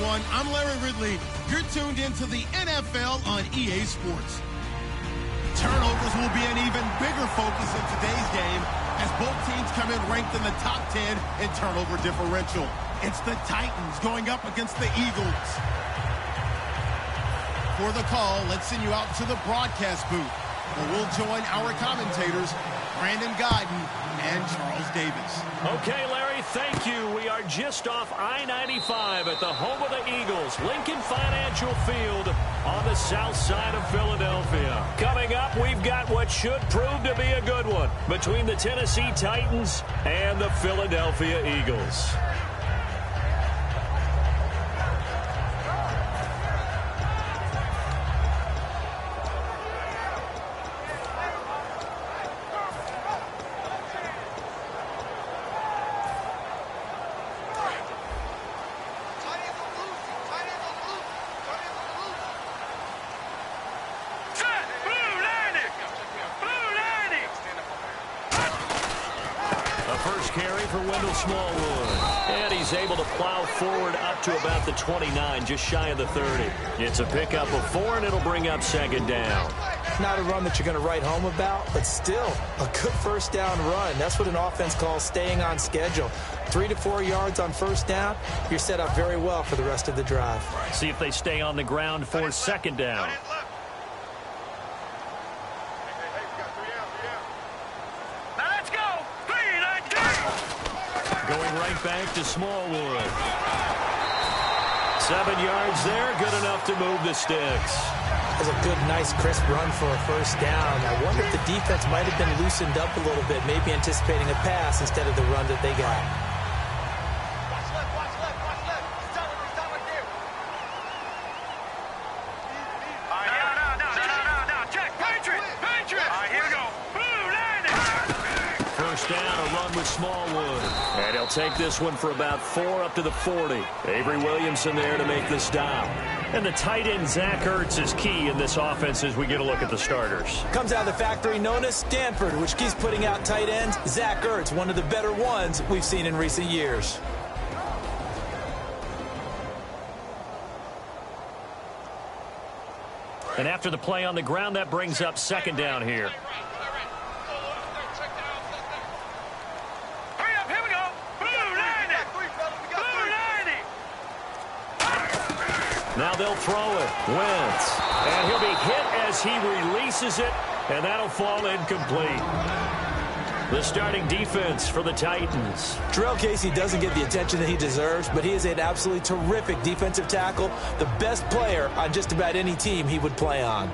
everyone. I'm Larry Ridley. You're tuned into the NFL on EA Sports. Turnovers will be an even bigger focus in today's game as both teams come in ranked in the top 10 in turnover differential. It's the Titans going up against the Eagles. For the call, let's send you out to the broadcast booth, where we'll join our commentators, Brandon Gaudin and Charles Davis. Okay, Larry, thank you. We are just off I-95 at the home of the Eagles, Lincoln Financial Field on the south side of Philadelphia. Coming up, we've got what should prove to be a good one between the Tennessee Titans and the Philadelphia Eagles. Able to plow forward up to about the 29, just shy of the 30. It's a pickup of 4, and it'll bring up second down. Not a run that you're going to write home about, but still a good first down run. That's what an offense calls staying on schedule. 3 to 4 yards on first down, you're set up very well for the rest of the drive. See if they stay on the ground for second down. Back to Smallwood. 7 yards there, good enough to move the sticks. That's a good, nice, crisp run for a first down. I wonder if the defense might have been loosened up a little bit, maybe anticipating a pass instead of the run that they got. First down, a run with Smallwood. And he'll take this one for about 4 up to the 40. Avery Williamson there to make the stop. And the tight end, Zach Ertz, is key in this offense as we get a look at the starters. Comes out of the factory known as Stanford, which keeps putting out tight ends. Zach Ertz, one of the better ones we've seen in recent years. And after the play on the ground, that brings up second down here. Now they'll throw it. Wentz. And he'll be hit as he releases it, and that'll fall incomplete. The starting defense for the Titans. Jurrell Casey doesn't get the attention that he deserves, but he is an absolutely terrific defensive tackle, the best player on just about any team he would play on.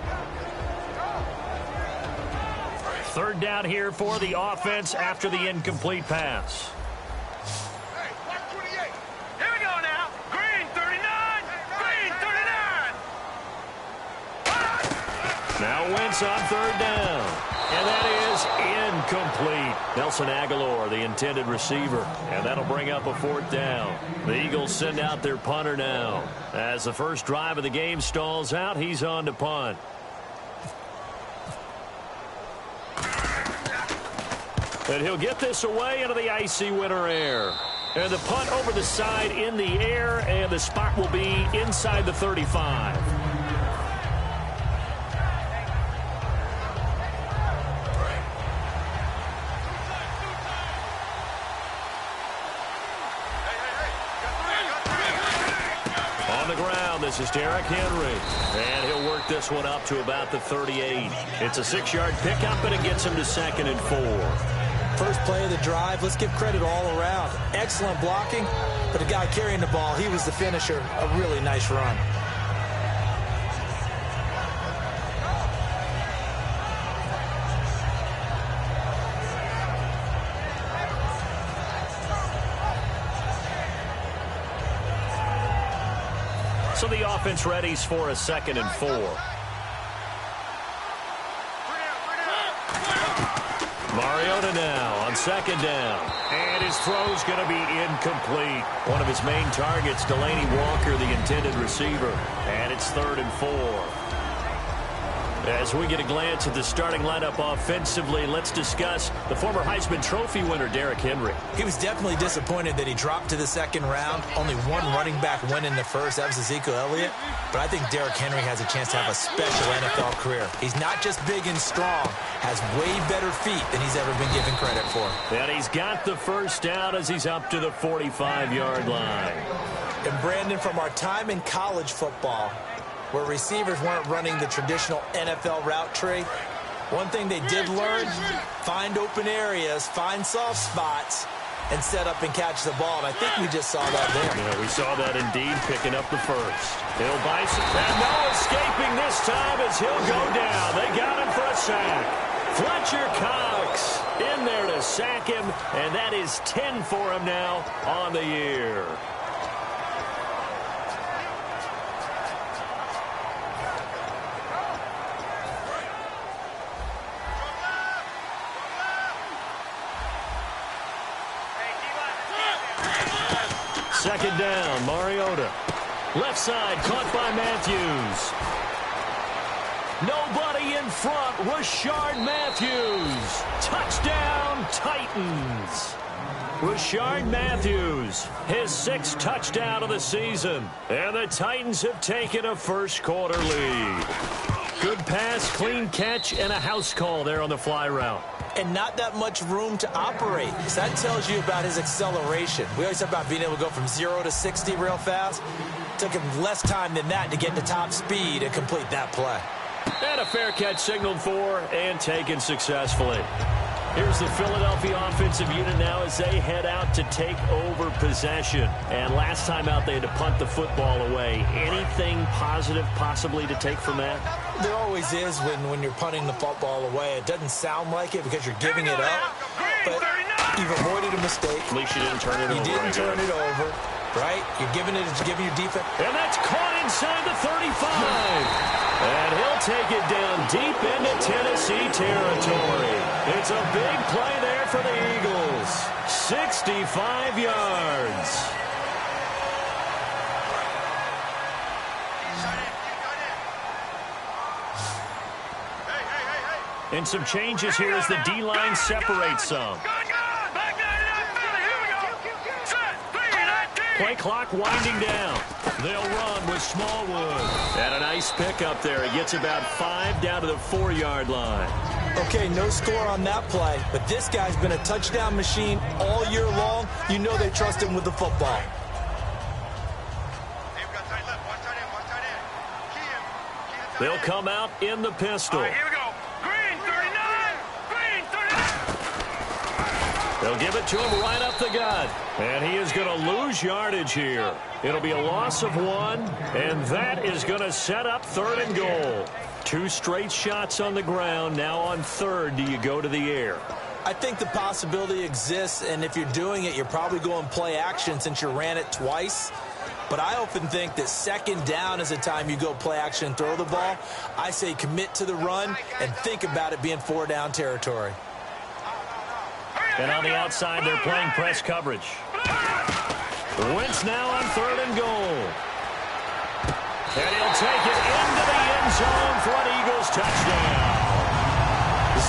Third down here for the offense after the incomplete pass. Now Wentz on third down. And that is incomplete. Nelson Aguilar, the intended receiver. And that'll bring up a fourth down. The Eagles send out their punter now. As the first drive of the game stalls out, he's on to punt. And he'll get this away into the icy winter air. And the punt over the side in the air, and the spot will be inside the 35. This is Derrick Henry, and he'll work this one up to about the 38. It's a 6-yard pickup, and it gets him to 2nd and 4. First play of the drive, let's give credit all around. Excellent blocking, but the guy carrying the ball, he was the finisher. A really nice run. So the offense readies for a 2nd and 4. Mariota now on 2nd down. And his throw's going to be incomplete. One of his main targets, Delaney Walker, the intended receiver. And it's 3rd and 4. As we get a glance at the starting lineup offensively, let's discuss the former Heisman Trophy winner, Derrick Henry. He was definitely disappointed that he dropped to the second round. Only one running back went in the first. That was Ezekiel Elliott. But I think Derrick Henry has a chance to have a special NFL career. He's not just big and strong, has way better feet than he's ever been given credit for. And he's got the first down as he's up to the 45-yard line. And Brandon, from our time in college football, where receivers weren't running the traditional NFL route tree, one thing they did learn, find open areas, find soft spots, and set up and catch the ball. And I think we just saw that there. Yeah, we saw that indeed, picking up the first. Hill Bison, and no escaping this time as he'll go down. They got him for a sack. Fletcher Cox in there to sack him, and that is 10 for him now on the year. Second down, Mariota. Left side, caught by Matthews. Nobody in front, Rashard Matthews. Touchdown, Titans. Rashard Matthews, his 6th touchdown of the season. And the Titans have taken a first-quarter lead. Good pass, clean catch, and a house call there on the fly route. And not that much room to operate. So that tells you about his acceleration. We always talk about being able to go from 0 to 60 real fast. Took him less time than that to get to top speed and complete that play. And a fair catch signaled for and taken successfully. Here's the Philadelphia offensive unit now as they head out to take over possession. And last time out, they had to punt the football away. Anything positive possibly to take from that? There always is when you're punting the football away. It doesn't sound like it because you're giving it up, but you've avoided a mistake. At least you didn't turn it over. You didn't turn it over, right? You're giving your defense. And that's caught inside the 35. And he'll take it down deep into Tennessee territory. It's a big play there for the Eagles. 65 yards. And some changes here as the D-line separates some. Play clock winding down. They'll run with Smallwood. And a nice pickup there. He gets about 5 down to the 4-yard line. Okay, no score on that play, but this guy's been a touchdown machine all year long. You know they trust him with the football. They'll come out in the pistol. Here we go. Green, 39. Green, 39. They'll give it to him right up the gut. And he is going to lose yardage here. It'll be a loss of 1, and that is going to set up 3rd and goal. 2 straight shots on the ground. Now on 3rd, do you go to the air? I think the possibility exists, and if you're doing it, you're probably going play action since you ran it twice. But I often think that 2nd down is the time you go play action and throw the ball. I say commit to the run and think about it being 4-down territory. And on the outside, they're playing press coverage. Wentz now on 3rd and goal. And he'll take it into the end zone for an Eagles touchdown.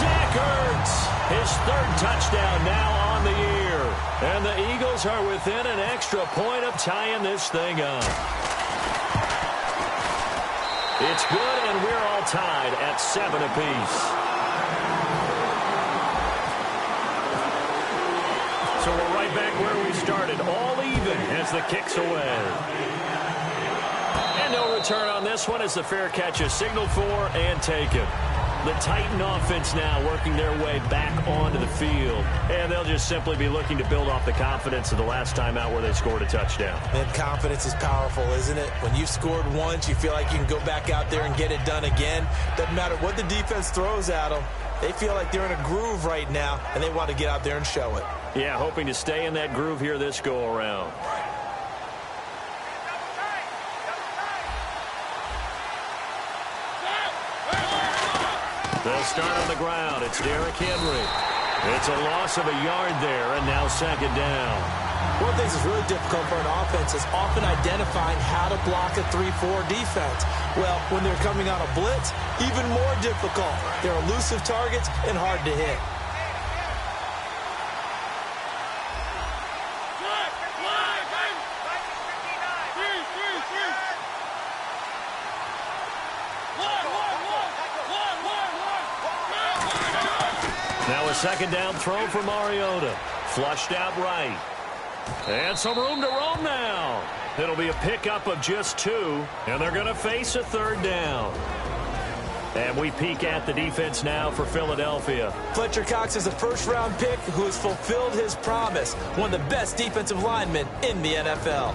Zach Ertz, his 3rd touchdown now on the year. And the Eagles are within an extra point of tying this thing up. It's good, and we're all tied at 7 apiece. So we're right back where we started, all even as the kick's away. And no return on this one as the fair catch is signaled for and taken. The Titan offense now working their way back onto the field. And they'll just simply be looking to build off the confidence of the last time out where they scored a touchdown. And confidence is powerful, isn't it? When you've scored once, you feel like you can go back out there and get it done again. Doesn't matter what the defense throws at them. They feel like they're in a groove right now, and they want to get out there and show it. Yeah, hoping to stay in that groove here this go-around. They'll start on the ground. It's Derrick Henry. It's a loss of a yard there, and now 2nd down. One of the things that's really difficult for an offense is often identifying how to block a 3-4 defense. Well, when they're coming on a blitz, even more difficult. They're elusive targets and hard to hit. Now a second down throw for Mariota. Flushed out right. And some room to roam now. It'll be a pickup of just 2, and they're going to face a third down. And we peek at the defense now for Philadelphia. Fletcher Cox is a first-round pick who has fulfilled his promise. One of the best defensive linemen in the NFL.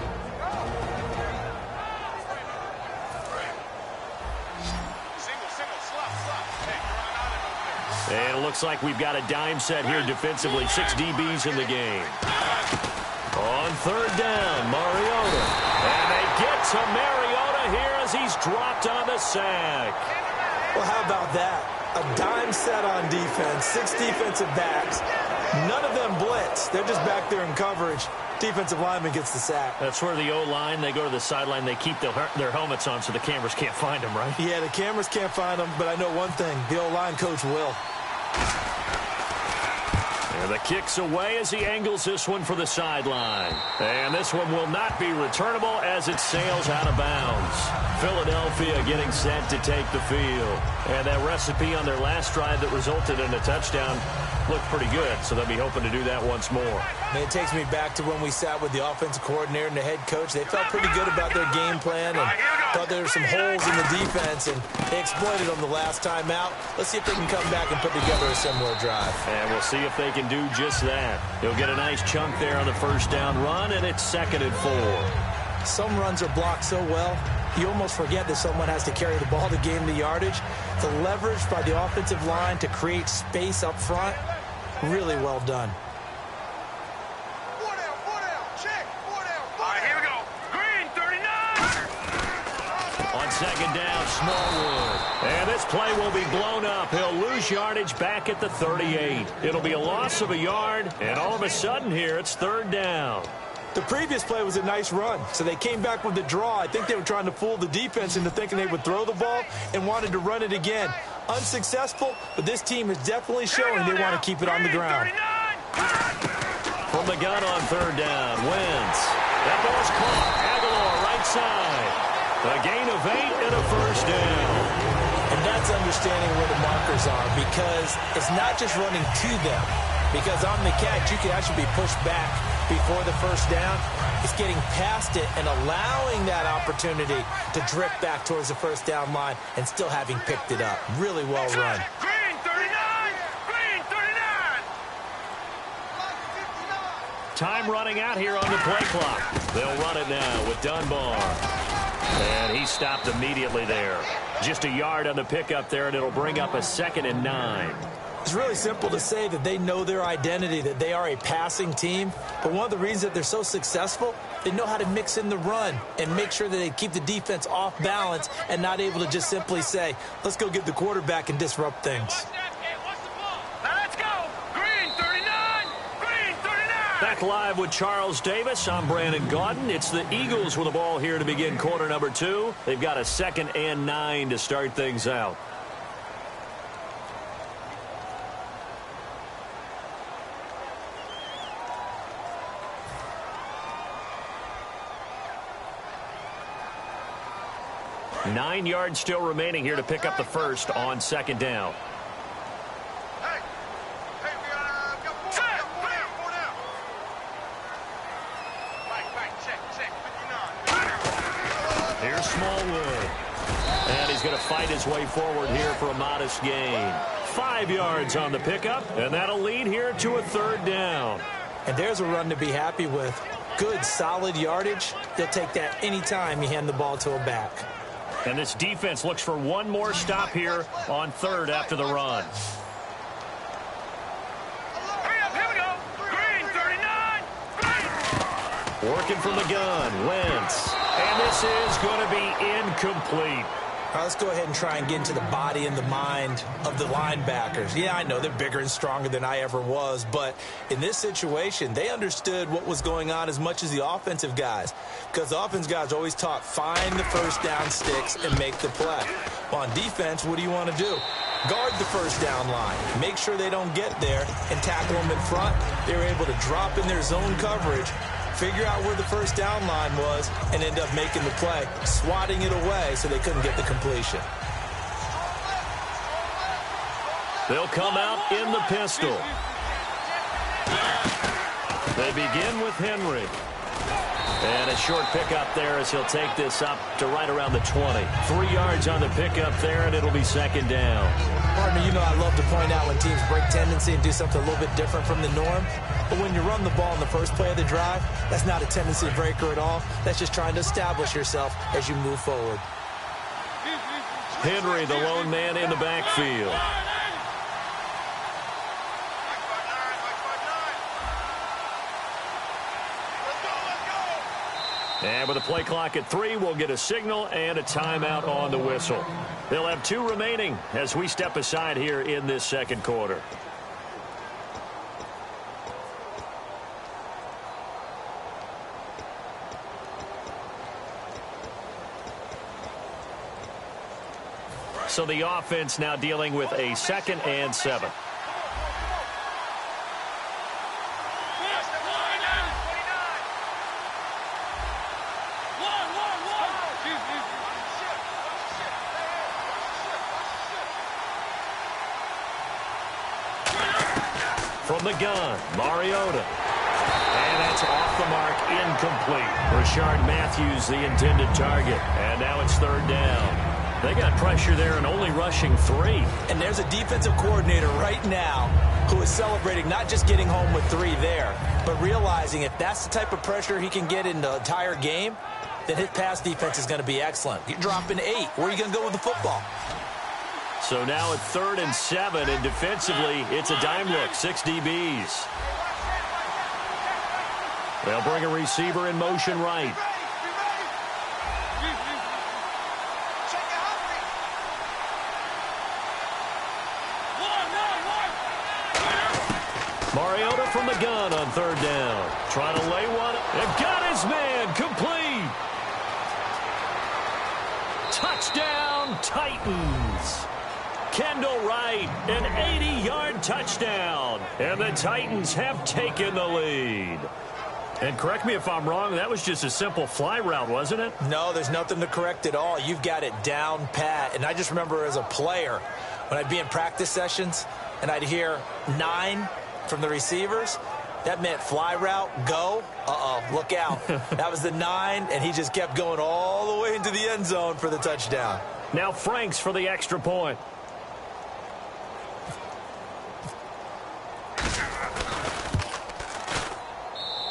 And it looks like we've got a dime set here defensively. 6 DBs in the game. On third down, Mariota. And they get to Mariota here as he's dropped on the sack. Well, how about that? A dime set on defense, 6 defensive backs. None of them blitz. They're just back there in coverage. Defensive lineman gets the sack. That's where the O-line, they go to the sideline, they keep their helmets on so the cameras can't find them, right? Yeah, the cameras can't find them, but I know one thing. The O-line coach will. And the kick's away as he angles this one for the sideline. And this one will not be returnable as it sails out of bounds. Philadelphia getting set to take the field. And that recipe on their last drive that resulted in a touchdown looked pretty good, so they'll be hoping to do that once more. And it takes me back to when we sat with the offensive coordinator and the head coach. They felt pretty good about their game plan and thought there were some holes in the defense, and they exploited them the last time out. Let's see if they can come back and put together a similar drive. And we'll see if they can do just that. He'll get a nice chunk there on the first down run, and it's 2nd and 4. Some runs are blocked so well, you almost forget that someone has to carry the ball to gain the yardage. The leverage by the offensive line to create space up front, really well done. All right, here we go. Green, 39. On second down, Smallwood. And this play will be blown up. He'll lose yardage back at the 38. It'll be a loss of a yard, and all of a sudden here, it's 3rd down. The previous play was a nice run, so they came back with the draw. I think they were trying to fool the defense into thinking they would throw the ball and wanted to run it again. Unsuccessful, but this team is definitely showing they want to keep it on the ground. From the gun on 3rd down, Wentz. That ball's caught. Aguilar right side. A gain of 8 and a first down. And that's understanding where the markers are, because it's not just running to them. Because on the catch, you can actually be pushed back before the first down. It's getting past it and allowing that opportunity to drift back towards the first down line and still having picked it up. Really well run. Green, 39. Green, 39. Time running out here on the play clock. They'll run it now with Dunbar. And he stopped immediately there. Just a yard on the pickup there, and it'll bring up a 2nd and 9. It's really simple to say that they know their identity, that they are a passing team. But one of the reasons that they're so successful, they know how to mix in the run and make sure that they keep the defense off balance and not able to just simply say, let's go get the quarterback and disrupt things. Now let's go. Green, 39. Green, 39. Back live with Charles Davis. I'm Brandon Gaudin. It's the Eagles with the ball here to begin quarter number 2. They've got a 2nd and 9 to start things out. Nine yards still remaining here to pick up the first on 2nd down. Hey, we got 4 down. Right, check, 59. Here's Smallwood. And he's going to fight his way forward here for a modest gain. 5 yards on the pickup, and that'll lead here to a 3rd down. And there's a run to be happy with. Good, solid yardage. They'll take that anytime you hand the ball to a back. And this defense looks for one more stop here on 3rd after the run. Hurry up, here we go. Green, 39. Green. Working from the gun, Wentz. And this is going to be incomplete. All right, let's go ahead and try and get into the body and the mind of the linebackers. Yeah, I know they're bigger and stronger than I ever was, but in this situation, they understood what was going on as much as the offensive guys, because the offensive guys always taught find the first down sticks and make the play. Well, on defense, what do you want to do? Guard the first down line. Make sure they don't get there and tackle them in front. They were able to drop in their zone coverage, figure out where the first down line was, and end up making the play, swatting it away so they couldn't get the completion. They'll come out in the pistol. They begin with Henry. And a short pickup there as he'll take this up to right around the 20. 3 yards on the pickup there, and it'll be second down. Partner, you know I love to point out when teams break tendency and do something a little bit different from the norm. But when you run the ball in the first play of the drive, that's not a tendency breaker at all. That's just trying to establish yourself as you move forward. Henry, the lone man in the backfield. And with the play clock at 3, we'll get a signal and a timeout on the whistle. They'll have 2 remaining as we step aside here in this second quarter. So the offense now dealing with a 2nd and 7. From the gun, Mariota. And that's off the mark, incomplete. Rashard Matthews, the intended target. And now it's 3rd down. They got pressure there and only rushing 3. And there's a defensive coordinator right now who is celebrating not just getting home with 3 there, but realizing if that's the type of pressure he can get in the entire game, then his pass defense is going to be excellent. You're dropping 8. Where are you going to go with the football? So now at 3rd and 7, and defensively, it's a dime look, 6 DBs. They'll bring a receiver in motion right. Mariota from the gun on 3rd down. Trying to lay one. They've got his man. Complete. Touchdown, Titans. Kendall Wright, an 80-yard touchdown. And the Titans have taken the lead. And correct me if I'm wrong, that was just a simple fly route, wasn't it? No, there's nothing to correct at all. You've got it down pat. And I just remember as a player, when I'd be in practice sessions and I'd hear 9 from the receivers, that meant fly route, go. Look out. That was the 9, and he just kept going all the way into the end zone for the touchdown. Now Franks for the extra point.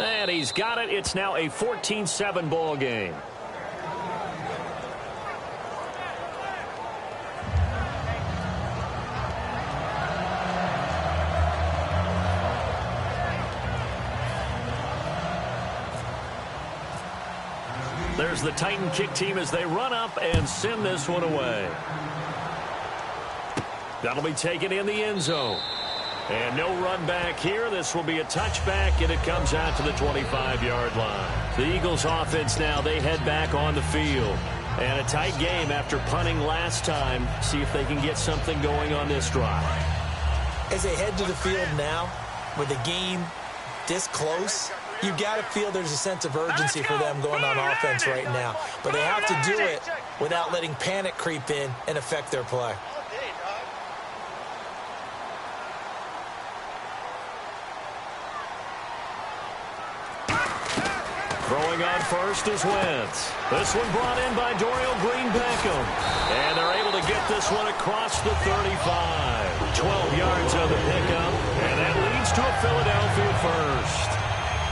And he's got it. It's now a 14-7 ball game. There's the Titan kick team as they run up and send this one away. That'll be taken in the end zone. And no run back here. This will be a touchback, and it comes out to the 25-yard line. The Eagles offense now, they head back on the field. And a tight game after punting last time. See if they can get something going on this drive. As they head to the field now, with the game this close, you've got to feel there's a sense of urgency for them going on offense right now. But they have to do it without letting panic creep in and affect their play. Throwing on first is Wentz. This one brought in by Dorial Green-Beckham. And they're able to get this one across the 35. 12 yards on the pickup. And that leads to a Philadelphia first.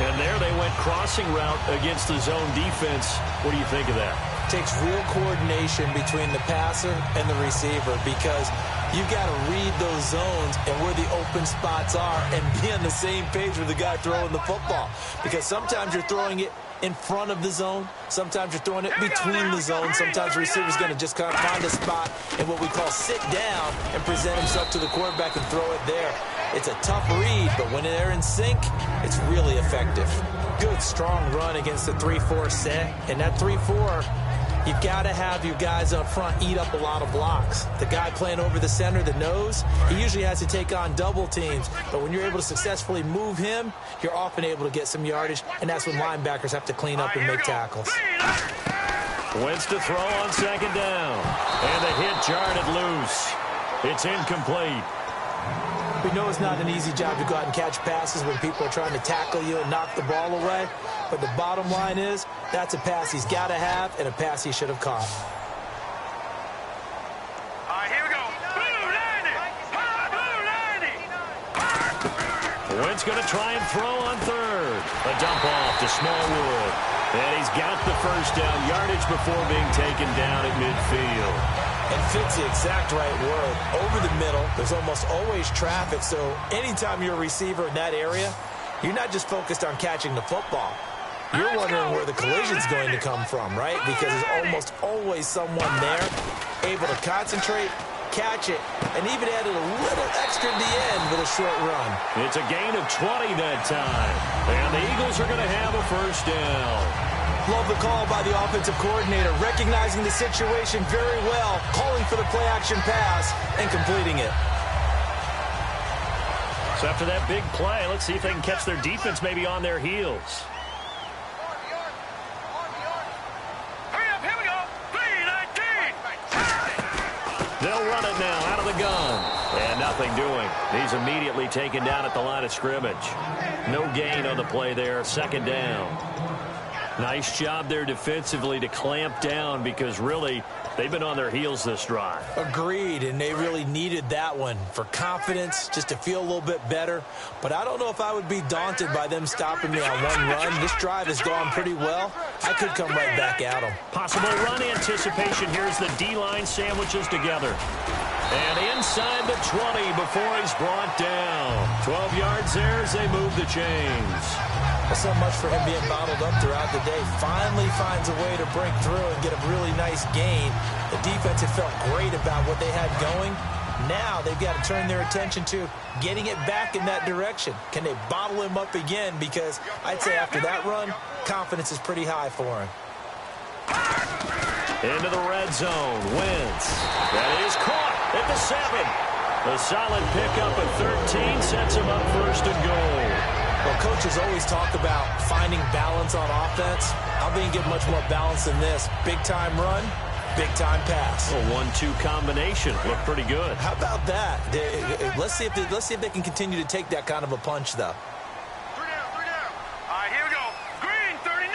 And there they went crossing route against the zone defense. What do you think of that? Takes real coordination between the passer and the receiver, because you've got to read those zones and where the open spots are and be on the same page with the guy throwing the football. Because sometimes you're throwing it in front of the zone. Sometimes you're throwing it between the zone. Sometimes the receiver's going to just kind of find a spot in what we call sit down and present himself to the quarterback and throw it there. It's a tough read, but when they're in sync, it's really effective. Good, strong run against the 3-4 set. And that 3-4, you've got to have your guys up front eat up a lot of blocks. The guy playing over the center, the nose, he usually has to take on double teams. But when you're able to successfully move him, you're often able to get some yardage, and that's when linebackers have to clean up and make tackles. Wentz to throw on second down. And the hit jarred it loose. It's incomplete. We know it's not an easy job to go out and catch passes when people are trying to tackle you and knock the ball away. But the bottom line is, that's a pass he's got to have and a pass he should have caught. All right, here we go. Blue 90. Wentz going to try and throw on third. A dump off to Smallwood. And he's got the first down yardage before being taken down at midfield. And fits the exact right word. Over the middle, there's almost always traffic, so anytime you're a receiver in that area, you're not just focused on catching the football. You're wondering where the collision's going to come from, right? Because there's almost always someone there able to concentrate, catch it, and even added a little extra at the end with a short run. It's a gain of 20 that time. And the Eagles are going to have a first down. Love the call by the offensive coordinator, recognizing the situation very well, calling for the play-action pass and completing it. So after that big play, let's see if they can catch their defense maybe on their heels. Hurry up, here we go. 3-19. They'll run it now out of the gun. And nothing doing. He's immediately taken down at the line of scrimmage. No gain on the play there, second down. Nice job there defensively to clamp down because really they've been on their heels this drive. Agreed, and they really needed that one for confidence, just to feel a little bit better. But I don't know if I would be daunted by them stopping me on one run. This drive has gone pretty well. I could come right back at them. Possible run anticipation. Here's the D-line sandwiches together. And inside the 20 before he's brought down. 12 yards there as they move the chains. Well, so much for him being bottled up throughout the day. Finally finds a way to break through and get a really nice gain. The defense had felt great about what they had going. Now they've got to turn their attention to getting it back in that direction. Can they bottle him up again? Because I'd say after that run, confidence is pretty high for him. Into the red zone. Wentz. That is caught at the 7. A solid pickup at 13 sets him up first and goal. Well, coaches always talk about finding balance on offense. I think get much more balance than this. Big-time run, big-time pass. A 1-2 combination. Looked pretty good. How about that? Let's see if they can continue to take that kind of a punch, though. 3 down. All right, here we go. Green 39.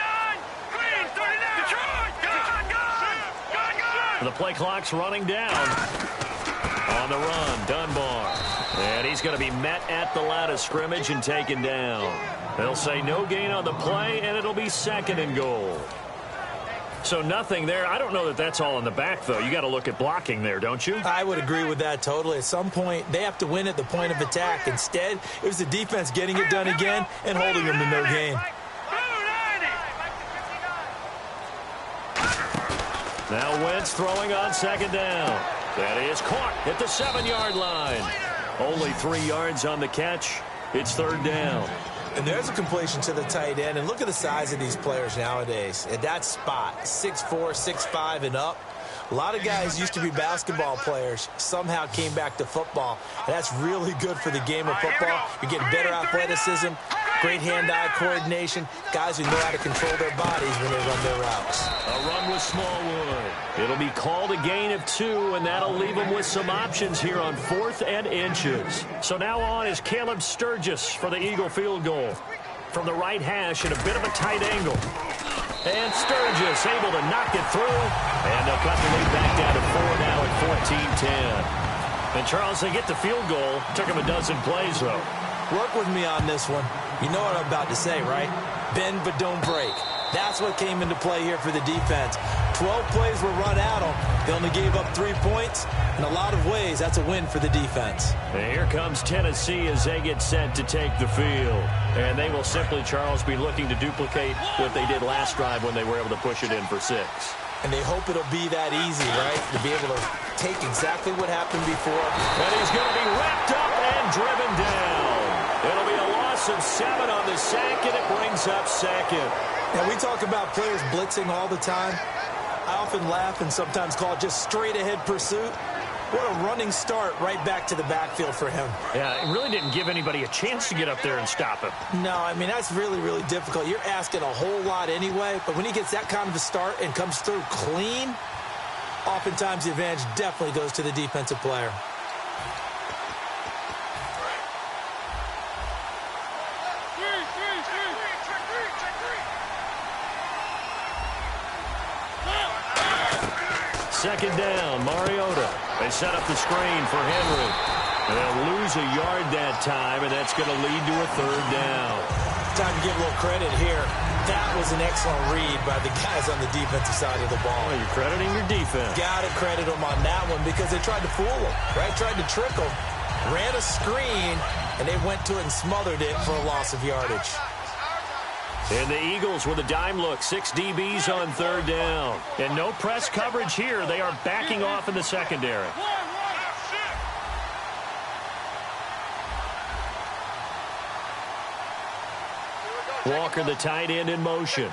Green 39. Detroit. Gun. The play clock's running down. On the run, Dunbar. And he's going to be met at the line of scrimmage and taken down. They'll say no gain on the play, and it'll be second and goal. So nothing there. I don't know that that's all in the back, though. You got to look at blocking there, don't you? I would agree with that totally. At some point, they have to win at the point of attack. Instead, it was the defense getting it done again and holding them to no gain. Now Wentz throwing on second down. That is caught at the 7-yard line. Only 3 yards on the catch. It's third down. And there's a completion to the tight end. And look at the size of these players nowadays. At that spot, 6'4", 6'5", and up. A lot of guys used to be basketball players, somehow came back to football. And that's really good for the game of football. You're getting better athleticism, great hand-eye coordination, guys who know how to control their bodies when they run their routes. A run with Smallwood. It'll be called a gain of 2, and that'll leave them with some options here on 4th and inches. So now on is Caleb Sturgis for the Eagle field goal. From the right hash at a bit of a tight angle. And Sturgis able to knock it through. And they'll cut the lead back down to 4 now at 14-10. And Charles, they get the field goal. Took them a dozen plays, though. Work with me on this one. You know what I'm about to say, right? Bend but don't break. That's what came into play here for the defense. 12 plays were run at them. They only gave up 3 points. In a lot of ways, that's a win for the defense. And here comes Tennessee as they get set to take the field. And they will simply, Charles, be looking to duplicate what they did last drive when they were able to push it in for 6. And they hope it'll be that easy, right? To be able to take exactly what happened before. And he's going to be wrapped up and driven down. It'll be a loss of 7 on the sack, and it brings up 2nd. And we talk about players blitzing all the time. I often laugh and sometimes call it just straight-ahead pursuit. What a running start right back to the backfield for him. Yeah, it really didn't give anybody a chance to get up there and stop him. No, I mean, that's really, really difficult. You're asking a whole lot anyway, but when he gets that kind of a start and comes through clean, oftentimes the advantage definitely goes to the defensive player. Second down, Mariota. They set up the screen for Henry. They'll lose a yard that time, and that's going to lead to a 3rd down. Time to give a little credit here. That was an excellent read by the guys on the defensive side of the ball. Well, you're crediting your defense. Got to credit them on that one because they tried to fool them, right? Tried to trick them. Ran a screen, and they went to it and smothered it for a loss of yardage. And the Eagles with a dime look. 6 DBs on 3rd down. And no press coverage here. They are backing off in the secondary. Walker, the tight end, in motion.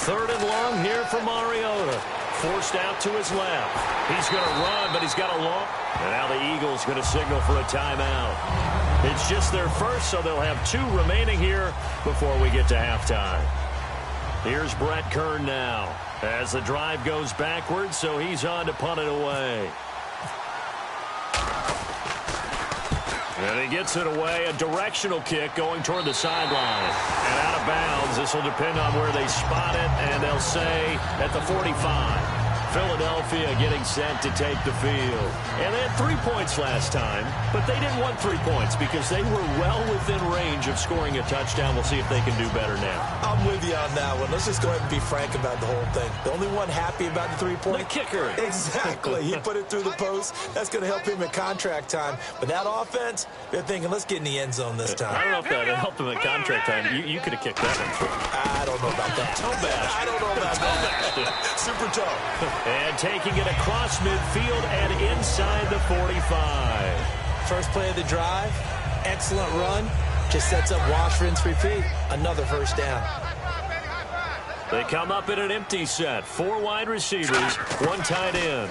Third and long here for Mariota. Forced out to his left. He's going to run, but he's got a long. And now the Eagles going to signal for a timeout. It's just their first, so they'll have 2 remaining here before we get to halftime. Here's Brett Kern now as the drive goes backwards, so he's on to punt it away. And he gets it away, a directional kick going toward the sideline. And out of bounds, this will depend on where they spot it, and they'll say at the 45. Philadelphia getting set to take the field. And they had 3 points last time, but they didn't want 3 points because they were well within range of scoring a touchdown. We'll see if they can do better now. I'm with you on that one. Let's just go ahead and be frank about the whole thing. The only one happy about the 3-point? The kicker. Exactly. He put it through the post. That's going to help him at contract time. But that offense, they're thinking, let's get in the end zone this time. I don't know if that helped him at contract time. You could have kicked that one through. I don't know about that. Toe bashed. I don't know about that. Super toe. And taking it across midfield and inside the 45. First play of the drive, excellent run. Just sets up wash, rinse, repeat. Another first down. They come up in an empty set. 4 wide receivers, 1 tight end.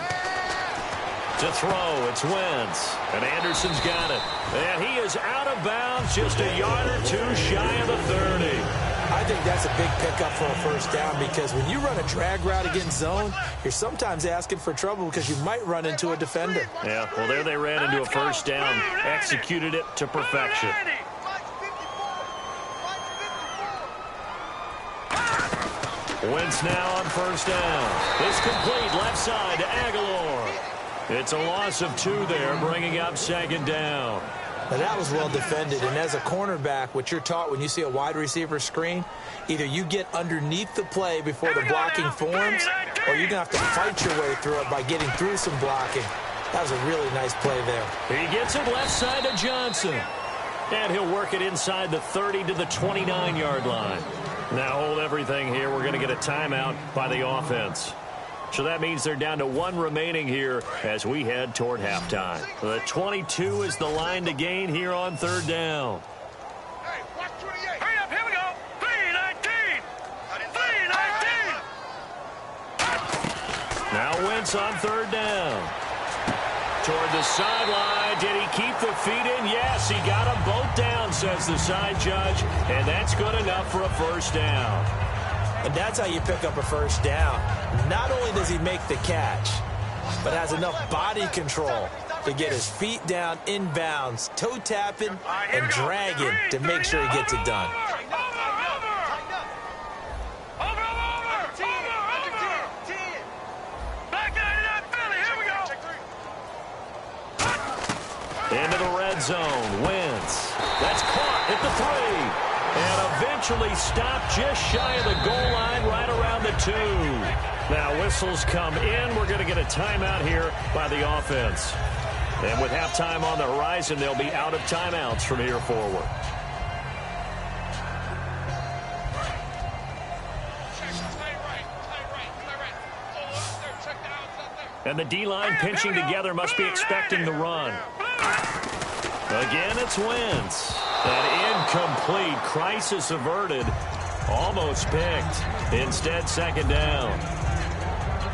To throw, it's Wentz. And Anderson's got it. And he is out of bounds, just a yard or 2 shy of the 30. I think that's a big pickup for a first down because when you run a drag route against zone, you're sometimes asking for trouble because you might run into a defender. Yeah, well, there they ran into a first down, executed it to perfection. Wentz now on first down. It's complete left side to Aguilar. It's a loss of 2 there, bringing up 2nd down. Now that was well defended, and as a cornerback, what you're taught when you see a wide receiver screen, either you get underneath the play before the blocking forms, or you're going to have to fight your way through it by getting through some blocking. That was a really nice play there. He gets it left side to Johnson. And he'll work it inside the 30 to the 29-yard line. Now hold everything here. We're going to get a timeout by the offense. So that means they're down to 1 remaining here as we head toward halftime. The 22 is the line to gain here on 3rd down. Hey, watch 28. Hurry up, here we go. 3-19. 3-19. Now Wentz on 3rd down. Toward the sideline. Did he keep the feet in? Yes, he got them both down, says the side judge. And that's good enough for a first down. And that's how you pick up a first down. Not only does he make the catch, but has enough body control to get his feet down inbounds, toe tapping and dragging to make sure he gets it done. Into the red zone. Wentz. That's caught at the 3. And eventually stopped just shy of the goal line right around the 2. Now whistles come in. We're going to get a timeout here by the offense. And with halftime on the horizon, they'll be out of timeouts from here forward. And the D-line pinching together must be expecting the run. Again, it's Wentz. An incomplete. Crisis averted. Almost picked. Instead, second down.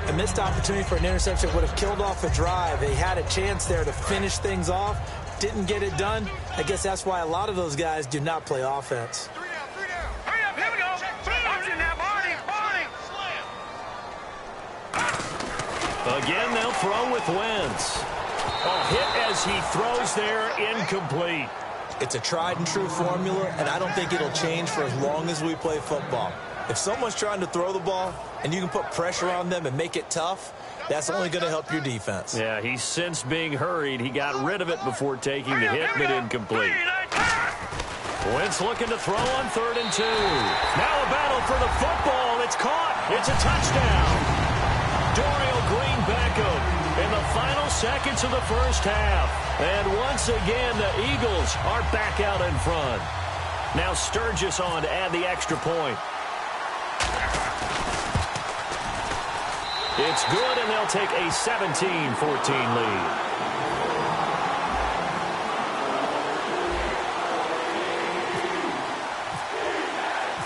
A missed opportunity for an interception would have killed off a drive. They had a chance there to finish things off. Didn't get it done. I guess that's why a lot of those guys do not play offense. Hurry up, here we go. Watching that, Barney. Again, they'll throw with Wentz. A hit as he throws there, incomplete. It's a tried-and-true formula, and I don't think it'll change for as long as we play football. If someone's trying to throw the ball and you can put pressure on them and make it tough, that's only going to help your defense. Yeah, he sensed being hurried. He got rid of it before taking the hit, but incomplete. Wentz looking to throw on 3rd and 2. Now a battle for the football. It's caught. It's a touchdown. Dorial Green Beckham in the final seconds of the first half. And once again, the Eagles are back out in front. Now Sturgis on to add the extra point. It's good, and they'll take a 17-14 lead.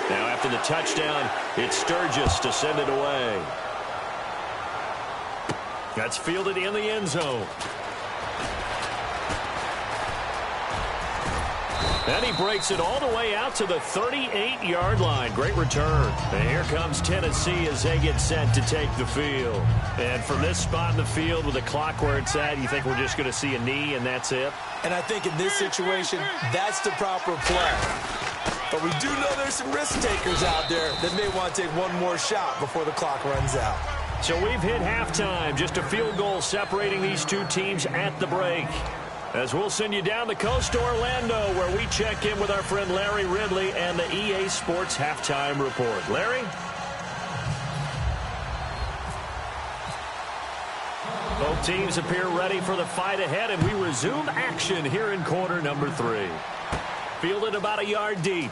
Now after the touchdown, it's Sturgis to send it away. That's fielded in the end zone. And he breaks it all the way out to the 38-yard line. Great return. And here comes Tennessee as they get set to take the field. And from this spot in the field with the clock where it's at, you think we're just going to see a knee and that's it? And I think in this situation, that's the proper play. But we do know there's some risk takers out there that may want to take one more shot before the clock runs out. So we've hit halftime. Just a field goal separating these two teams at the break. As we'll send you down the coast to Orlando, where we check in with our friend Larry Ridley and the EA Sports Halftime Report. Larry? Both teams appear ready for the fight ahead, and we resume action here in quarter number 3. Fielded about a yard deep.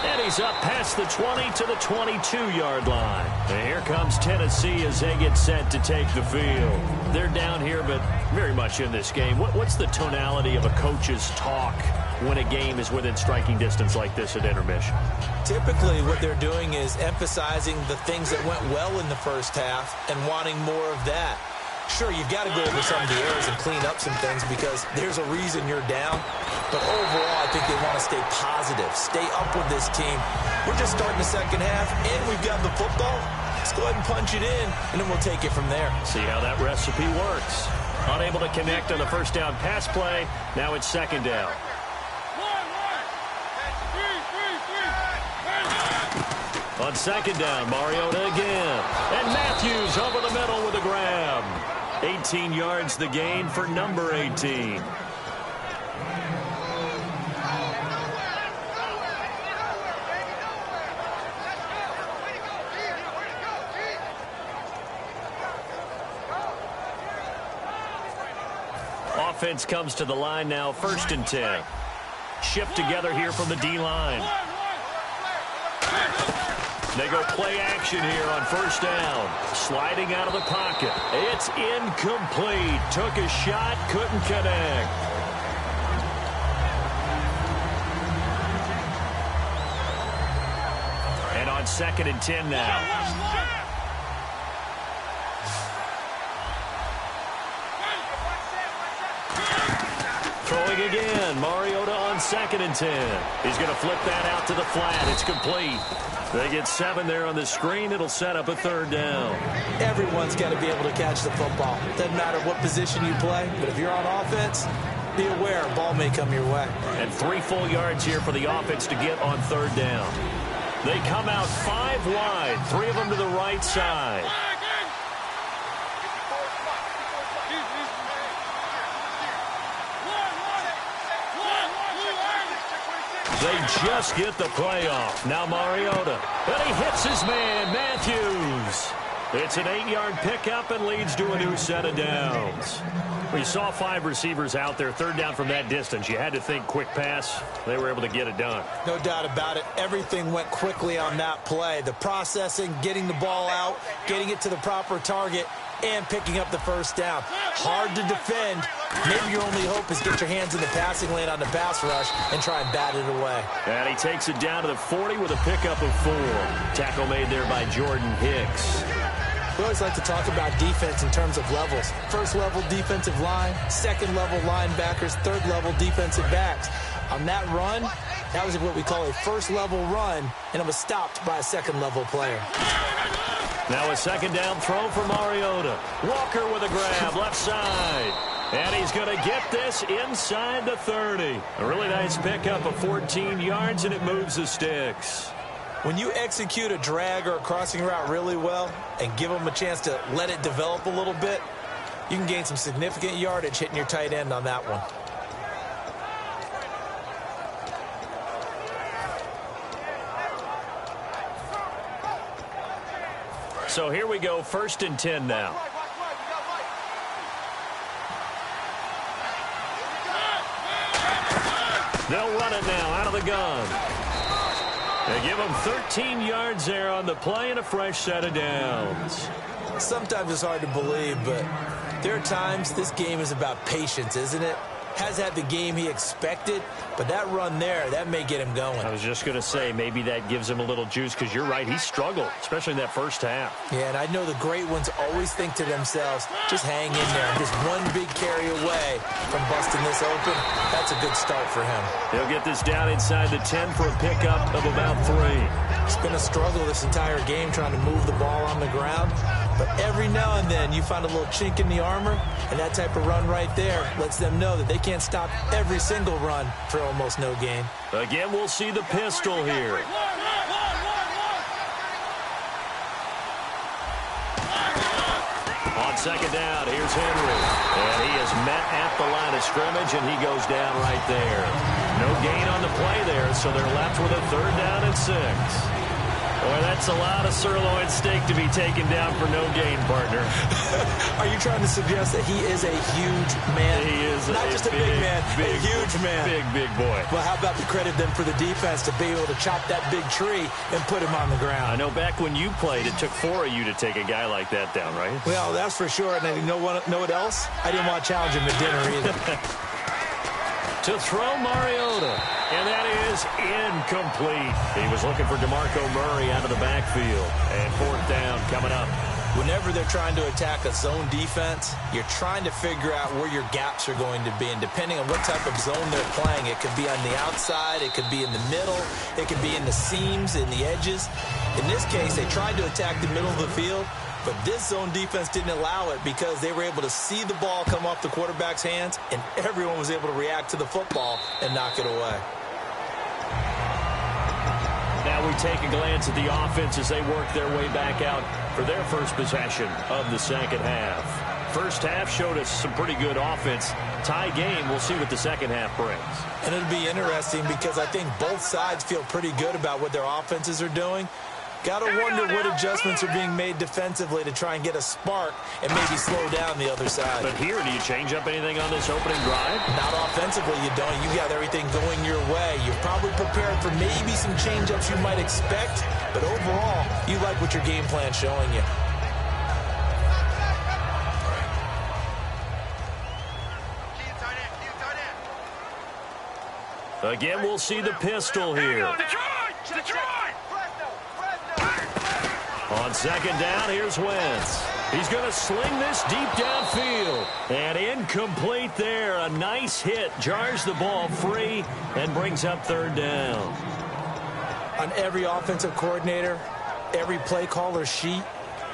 And he's up past the 20 to the 22-yard line. And here comes Tennessee as they get set to take the field. They're down here, but very much in this game. What's the tonality of a coach's talk when a game is within striking distance like this at intermission? Typically, what they're doing is emphasizing the things that went well in the first half and wanting more of that. Sure, you've got to go over some of the errors and clean up some things because there's a reason you're down. But overall, I think they want to stay positive, stay up with this team. We're just starting the second half, and we've got the football. Let's go ahead and punch it in, and then we'll take it from there. See how that recipe works. Unable to connect on the first down pass play. Now it's second down. On second down, Mariota again. And Matthews over the middle with a grab. 18 yards the gain for number 18. Offense comes to the line now, 1st and 10. Shift together here from the D-line. They go play action here on 1st down. Sliding out of the pocket. It's incomplete. Took a shot, couldn't connect. And on 2nd and 10 now. Throwing again. Mariota on 2nd and 10. He's going to flip that out to the flat. It's complete. They get 7 there on the screen. It'll set up a 3rd down. Everyone's got to be able to catch the football. Doesn't matter what position you play, but if you're on offense, be aware a ball may come your way. And 3 full yards here for the offense to get on 3rd down. They come out 5 wide, 3 of them to the right side. They just get the playoff. Now Mariota. And he hits his man, Matthews. It's an 8-yard pickup and leads to a new set of downs. We saw 5 receivers out there, third down from that distance. You had to think quick pass. They were able to get it done. No doubt about it. Everything went quickly on that play. The processing, getting the ball out, getting it to the proper target, and picking up the first down. Hard to defend. Maybe your only hope is get your hands in the passing lane on the pass rush and try and bat it away. And he takes it down to the 40 with a pickup of 4. Tackle made there by Jordan Hicks. We always like to talk about defense in terms of levels. First level defensive line, second level linebackers, third level defensive backs. On that run, that was what we call a first level run, and it was stopped by a second level player. Now a second down throw for Mariota. Walker with a grab, left side. And he's going to get this inside the 30. A really nice pickup of 14 yards, and it moves the sticks. When you execute a drag or a crossing route really well and give them a chance to let it develop a little bit, you can gain some significant yardage hitting your tight end on that one. So here we go, 1st and 10 now. They'll run it now out of the gun. They give them 13 yards there on the play and a fresh set of downs. Sometimes it's hard to believe, but there are times this game is about patience, isn't it? Has had the game he expected, but that run there, that may get him going. I was just going to say, maybe that gives him a little juice, because you're right, he struggled, especially in that first half. Yeah, and I know the great ones always think to themselves, just hang in there. Just one big carry away from busting this open. That's a good start for him. He'll get this down inside the 10 for a pickup of about 3. It's been a struggle this entire game trying to move the ball on the ground. But every now and then you find a little chink in the armor, and that type of run right there lets them know that they can't stop every single run for almost no gain. Again, we'll see the pistol here. On second down, here's Henry. And he is met at the line of scrimmage, and he goes down right there. No gain on the play there, so they're left with a 3rd down and 6. Boy, that's a lot of sirloin steak to be taken down for no gain, partner. Are you trying to suggest that he is a huge man? He is not just a big man, a huge man. Big boy. Well, how about the credit then for the defense to be able to chop that big tree and put him on the ground? I know back when you played, it took 4 of you to take a guy like that down, right? Well, that's for sure. And you know what else? I didn't want to challenge him at dinner either. To throw Mariota, and that is incomplete. He was looking for DeMarco Murray out of the backfield, and 4th down coming up. Whenever they're trying to attack a zone defense, you're trying to figure out where your gaps are going to be, and depending on what type of zone they're playing, it could be on the outside, it could be in the middle, it could be in the seams, in the edges. In this case, they tried to attack the middle of the field, but this zone defense didn't allow it because they were able to see the ball come off the quarterback's hands, and everyone was able to react to the football and knock it away. Now we take a glance at the offense as they work their way back out for their first possession of the second half. First half showed us some pretty good offense. Tie game, we'll see what the second half brings. And it'll be interesting because I think both sides feel pretty good about what their offenses are doing. Got to wonder what adjustments are being made defensively to try and get a spark and maybe slow down the other side. But here, do you change up anything on this opening drive? Not offensively, you don't. You got everything going your way. You're probably prepared for maybe some change-ups you might expect, but overall, you like what your game plan's showing you. Again, we'll see the pistol here. Detroit! On second down, here's Wentz. He's going to sling this deep downfield. And incomplete there. A nice hit. Jars the ball free and brings up 3rd down. On every offensive coordinator, every play caller sheet,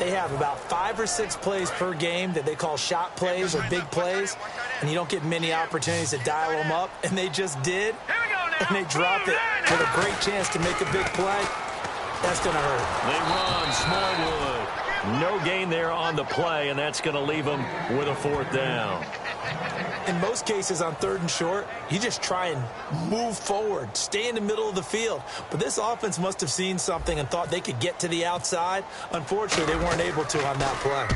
they have about 5 or 6 plays per game that they call shot plays or big plays. And you don't get many opportunities to dial them up. And they just did. And they dropped it with a great chance to make a big play. That's going to hurt. They run Smallwood. No gain there on the play, and that's going to leave them with a 4th down. In in most cases on 3rd and short, you just try and move forward, stay in the middle of the field. But this offense must have seen something and thought they could get to the outside. Unfortunately, they weren't able to on that play.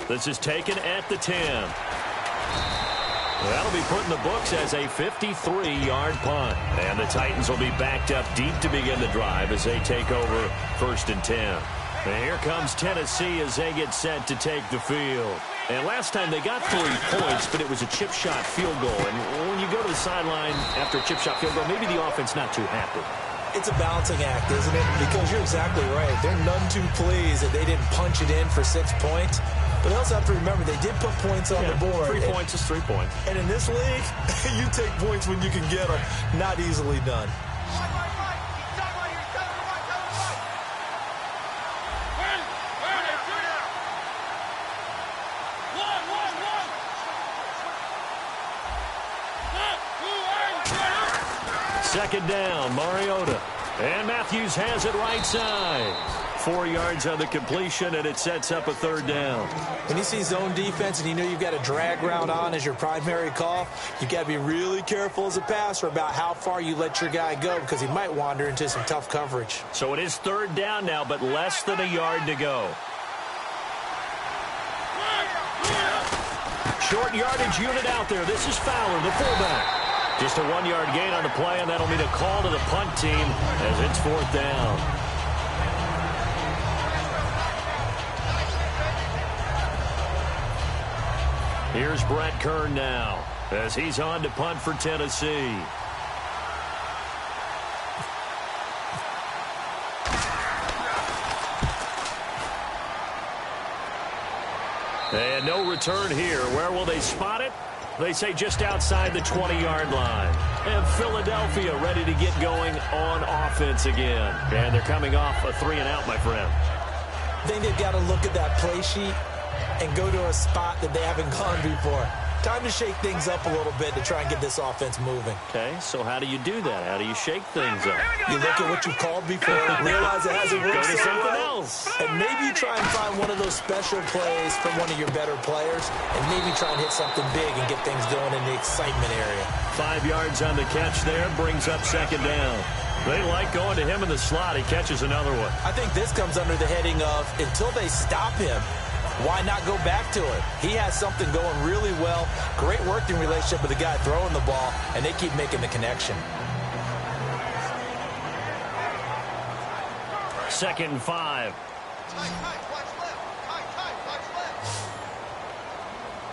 This is taken at the 10. That'll be put in the books as a 53-yard punt. And the Titans will be backed up deep to begin the drive as they take over 1st and 10. And here comes Tennessee as they get set to take the field. And last time they got 3 points, but it was a chip shot field goal. And when you go to the sideline after a chip shot field goal, maybe the offense not too happy. It's a balancing act, isn't it? Because you're exactly right. They're none too pleased that they didn't punch it in for 6 points. But they also have to remember they did put points on the board. 3 points is 3 points. And in this league, you take points when you can get them. Not easily done. Second down, Mariota. And Matthews has it right side. 4 yards on the completion, and it sets up a 3rd down. When you see zone defense and you know you've got a drag route on as your primary call, you've got to be really careful as a passer about how far you let your guy go because he might wander into some tough coverage. So it is 3rd down now, but less than a yard to go. Short yardage unit out there. This is Fowler, the fullback. Just a 1-yard gain on the play, and that'll mean a call to the punt team as it's 4th down. Here's Brett Kern now as he's on to punt for Tennessee. And no return here. Where will they spot it? They say just outside the 20-yard line. And Philadelphia ready to get going on offense again. And they're coming off a 3-and-out, my friend. I think they've got to look at that play sheet and go to a spot that they haven't gone before. Time to shake things up a little bit to try and get this offense moving. Okay, so how do you do that? How do you shake things up? You look at what you called before, realize it hasn't worked Go to so something well, else. and maybe try and find one of those special plays from one of your better players, and maybe try and hit something big and get things going in the excitement area. 5 yards on the catch there, brings up 2nd down. They like going to him in the slot. He catches another one. I think this comes under the heading of until they stop him, why not go back to it? He has something going really well. Great working relationship with the guy throwing the ball, and they keep making the connection. 2nd and 5.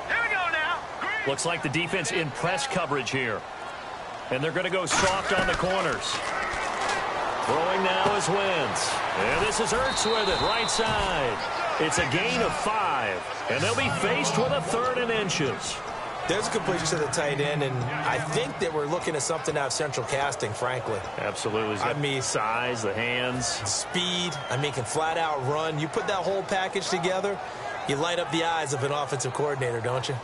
Here we go now. Looks like the defense in press coverage here. And they're going to go soft on the corners. Throwing now is Wentz. And this is Ertz with it, right side. It's a gain of 5. And they'll be faced with a 3rd and inches. There's a completion to the tight end, and I think that we're looking at something out of central casting, frankly. Absolutely. I mean, size, the hands. Speed. I mean, can flat out run. You put that whole package together, you light up the eyes of an offensive coordinator, don't you?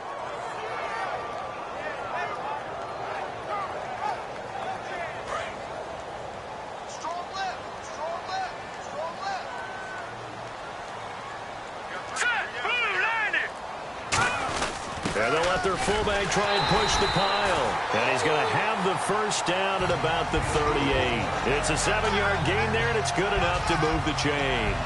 And they'll let their fullback try and push the pile. And he's going to have the 1st down at about the 38. It's a 7-yard gain there, and it's good enough to move the chains.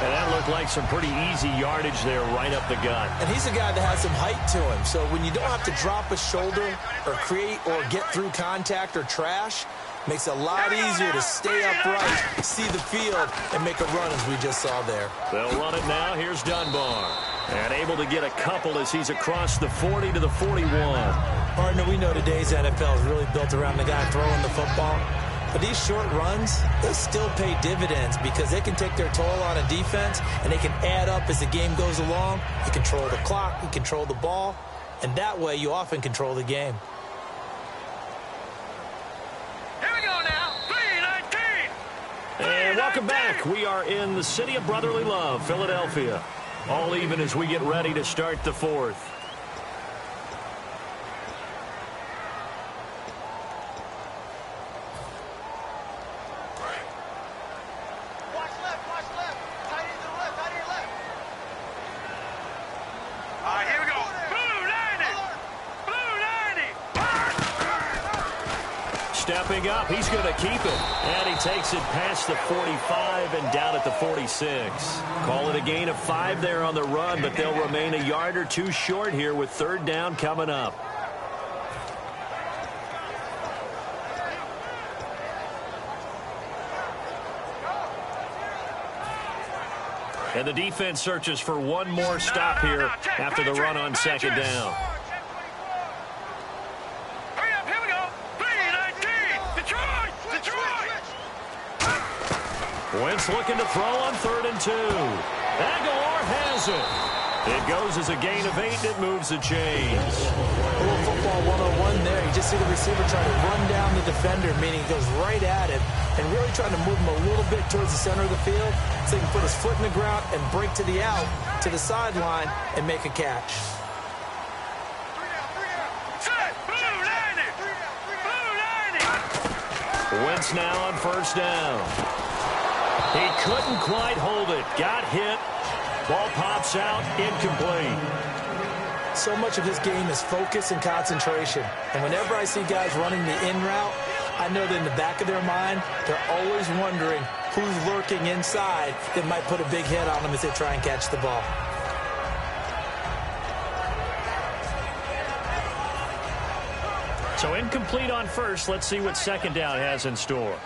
And that looked like some pretty easy yardage there right up the gut. And he's a guy that has some height to him. So when you don't have to drop a shoulder or create or get through contact or trash, makes it a lot easier to stay upright, see the field, and make a run as we just saw there. They'll run it now. Here's Dunbar. And able to get a couple as he's across the 40 to the 41. Partner, we know today's NFL is really built around the guy throwing the football. But these short runs, they still pay dividends because they can take their toll on a defense, and they can add up as the game goes along. You control the clock, you control the ball, and that way you often control the game. Here we go now. 3-19. And welcome back. We are in the city of brotherly love, Philadelphia. All even as we get ready to start the 4th. stepping up. He's going to keep it. And he takes it past the 45 and down at the 46. Call it a gain of 5 there on the run, but they'll remain a yard or two short here with third down coming up. And the defense searches for one more stop here after the run on second down. Hurry up, here we go. 3-19. Detroit! Wentz looking to throw on 3rd and 2. Aguilar has it. It goes as a gain of 8, and it moves the chains. A little football 101 there. You just see the receiver trying to run down the defender, meaning he goes right at him and really trying to move him a little bit towards the center of the field so he can put his foot in the ground and break to the out, to the sideline, and make a catch. Set! Blue 90! Blue 90! Wentz now on first down. He couldn't quite hold it. Got hit. Ball pops out, incomplete. So much of this game is focus and concentration. And whenever I see guys running the in route, I know that in the back of their mind, they're always wondering who's lurking inside that might put a big hit on them as they try and catch the ball. So incomplete on first. Let's see what second down has in store.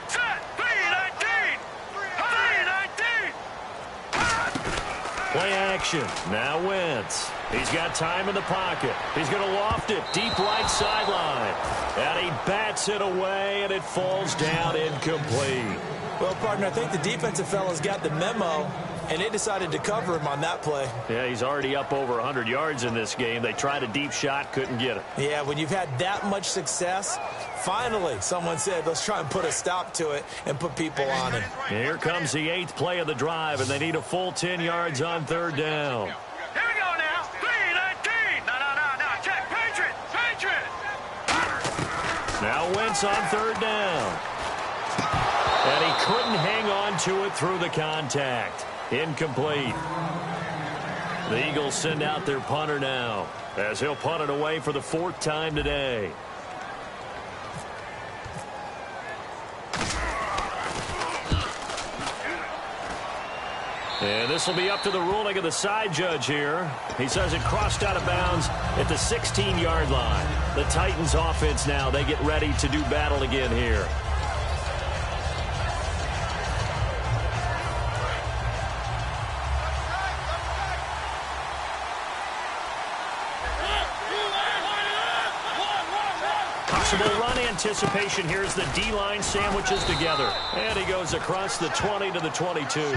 Set! 3-19! 3-19! Play action. Now Wentz. He's got time in the pocket. He's going to loft it deep right sideline. And he bats it away, and it falls down incomplete. Well, partner, I think the defensive fellas got the memo, and they decided to cover him on that play. Yeah, he's already up over 100 yards in this game. They tried a deep shot, couldn't get it. Yeah, when you've had that much success, finally someone said, let's try and put a stop to it and put people on him. And here comes the 8th play of the drive, and they need a full 10 yards on third down. Here we go now. 3-19! No. Check. Patriot! Now Wentz on third down. And he couldn't hang on to it through the contact. Incomplete. The Eagles send out their punter now, as he'll punt it away for the 4th time today. And this will be up to the ruling of the side judge here. He says it crossed out of bounds at the 16-yard line. The Titans offense now, they get ready to do battle again here. Possible run anticipation. Here's the D-line sandwiches together. And he goes across the 20 to the 22.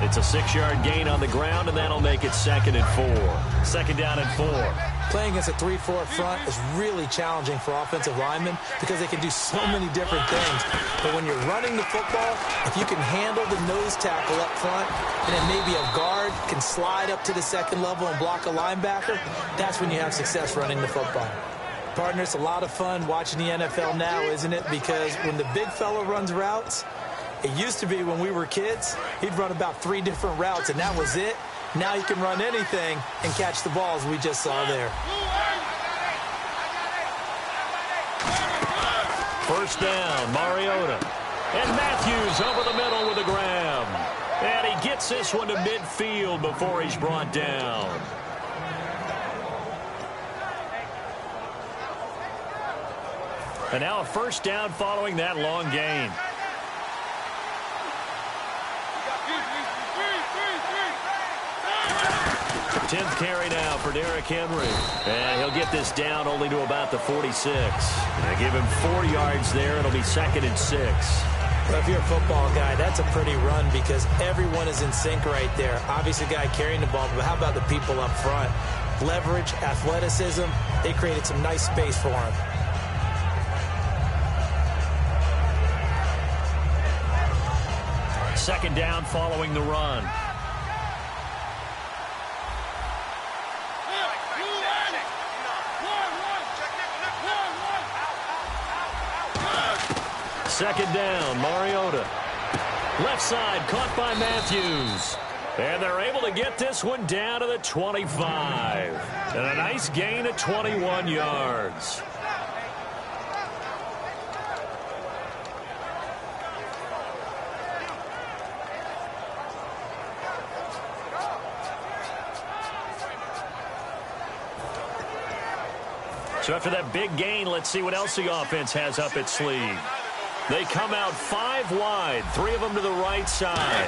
It's a 6-yard gain on the ground, and that'll make it 2nd and 4. 2nd down and 4. Playing against a 3-4 front is really challenging for offensive linemen because they can do so many different things. But when you're running the football, if you can handle the nose tackle up front, and then maybe a guard can slide up to the second level and block a linebacker, that's when you have success running the football. Partner, it's a lot of fun watching the NFL now, isn't it? Because when the big fella runs routes, it used to be when we were kids, he'd run about 3 different routes, and that was it. Now he can run anything and catch the balls we just saw there. First down, Mariota. And Matthews over the middle with a grab. And he gets this one to midfield before he's brought down. And now a first down following that long gain. Tenth carry now for Derrick Henry. And he'll get this down only to about the 46. They give him 4 yards there. It'll be 2nd and 6. Well, if you're a football guy, that's a pretty run because everyone is in sync right there. Obviously, the guy carrying the ball, but how about the people up front? Leverage, athleticism, they created some nice space for him. Second down following the run. Second down, Mariota. Left side, caught by Matthews. And they're able to get this one down to the 25. And a nice gain of 21 yards. So after that big gain, let's see what else the offense has up its sleeve. They come out 5 wide, 3 of them to the right side.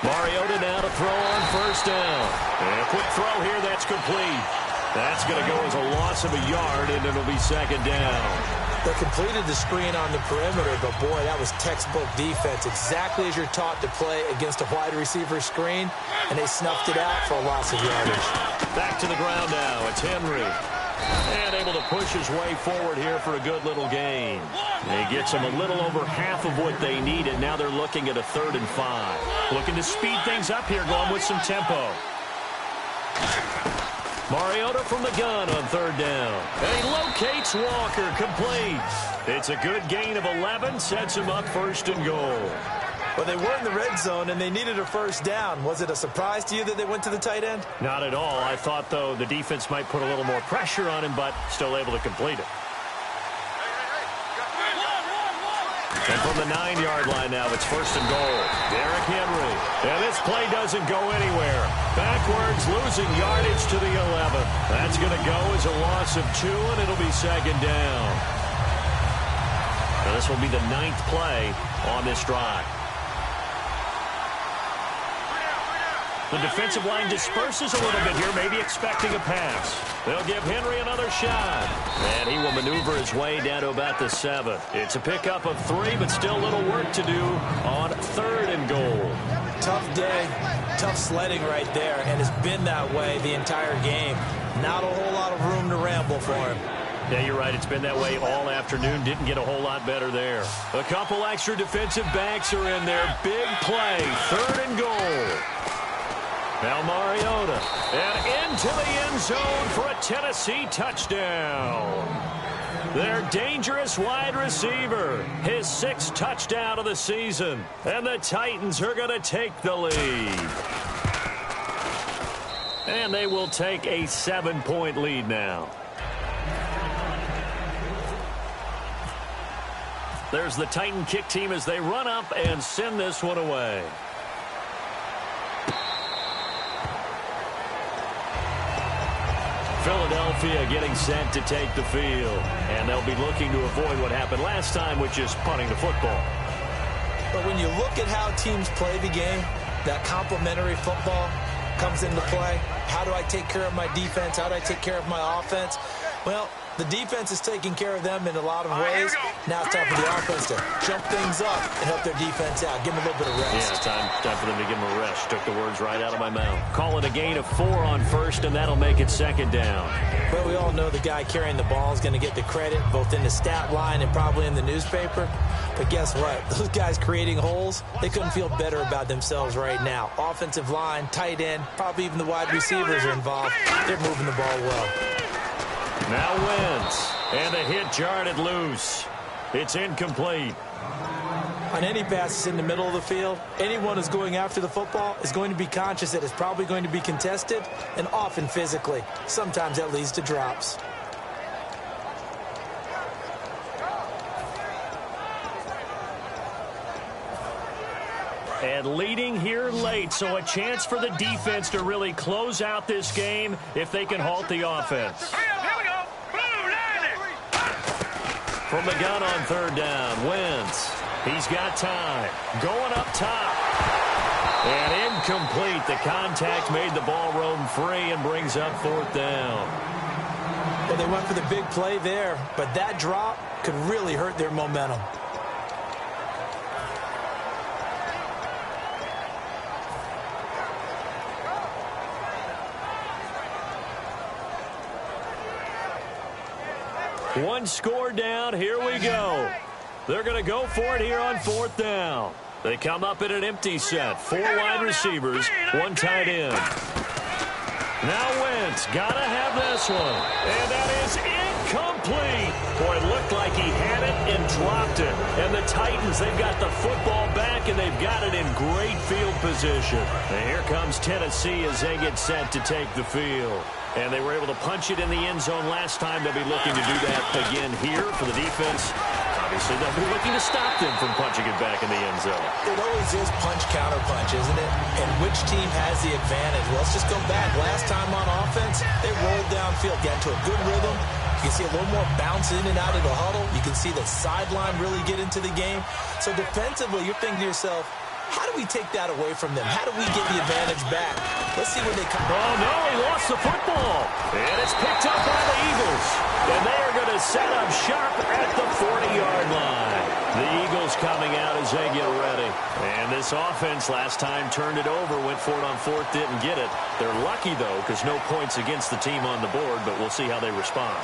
Mariota now to throw on first down. And a quick throw here, that's complete. That's going to go as a loss of a yard, and it'll be second down. They completed the screen on the perimeter, but boy, that was textbook defense. Exactly as you're taught to play against a wide receiver screen, and they snuffed it out for a loss of yardage. Back to the ground now. It's Henry. And able to push his way forward here for a good little gain. And he gets them a little over half of what they need, and now they're looking at a 3rd and 5. Looking to speed things up here, going with some tempo. Mariota from the gun on 3rd down. And he locates Walker, complete. It's a good gain of 11, sets him up 1st and goal. Well, they were in the red zone, and they needed a first down. Was it a surprise to you that they went to the tight end? Not at all. I thought, though, the defense might put a little more pressure on him, but still able to complete it. And from the 9-yard line now, it's 1st and goal. Derrick Henry. And this play doesn't go anywhere. Backwards, losing yardage to the 11. That's going to go as a loss of 2, and it'll be second down. Now this will be the 9th play on this drive. The defensive line disperses a little bit here, maybe expecting a pass. They'll give Henry another shot. And he will maneuver his way down to about the 7. It's a pickup of 3, but still a little work to do on 3rd and goal. Tough day, tough sledding right there, and it's been that way the entire game. Not a whole lot of room to ramble for him. Yeah, you're right. It's been that way all afternoon. Didn't get a whole lot better there. A couple extra defensive backs are in there. Big play, 3rd and goal. Now Mariota, and into the end zone for a Tennessee touchdown. Their dangerous wide receiver, his 6th touchdown of the season. And the Titans are going to take the lead. And they will take a 7-point lead now. There's the Titan kick team as they run up and send this one away. Philadelphia getting set to take the field. And they'll be looking to avoid what happened last time, which is punting the football. But when you look at how teams play the game, that complementary football comes into play. How do I take care of my defense? How do I take care of my offense? Well, the defense is taking care of them in a lot of ways. Now it's time for the offense to jump things up and help their defense out. Give them a little bit of rest. Yeah, it's time for them to give them a rest. Took the words right out of my mouth. Call it a gain of 4 on 1st, and that'll make it 2nd down. Well, we all know the guy carrying the ball is going to get the credit, both in the stat line and probably in the newspaper. But guess what? Those guys creating holes, they couldn't feel better about themselves right now. Offensive line, tight end, probably even the wide receivers are involved. They're moving the ball well. Now Wentz, and the hit jarred it loose. It's incomplete. On any passes in the middle of the field, anyone who's going after the football is going to be conscious that it's probably going to be contested, and often physically. Sometimes that leads to drops. And leading here late, so a chance for the defense to really close out this game if they can halt the offense. From the gun on 3rd down, Wentz. He's got time. Going up top. And incomplete. The contact made the ball roam free and brings up 4th down. Well, they went for the big play there, but that drop could really hurt their momentum. One score down. Here we go. They're going to go for it here on 4th down. They come up in an empty set. 4 wide receivers, 1 tight end. Now Wentz, got to have this one. And that is incomplete. Boy, it looked like he had it and dropped it. And the Titans, they've got the football back, and they've got it in great field position. And here comes Tennessee as they get set to take the field. And they were able to punch it in the end zone last time. They'll be looking to do that again here for the defense. Obviously, they'll be looking to stop them from punching it back in the end zone. It always is punch-counter-punch, isn't it? And which team has the advantage? Well, let's just go back. Last time on offense, they rolled downfield, got into a good rhythm, You can see a little more bounce in and out of the huddle. You can see the sideline really get into the game. So defensively, you're thinking to yourself, how do we take that away from them? How do we get the advantage back? Let's see where they come. Oh, no, he lost the football. And it's picked up by the Eagles. And they are going to set up shop at the 40-yard line. The Eagles coming out as they get ready. And this offense last time turned it over, went for it on fourth, didn't get it. They're lucky, though, because no points against the team on the board, but we'll see how they respond.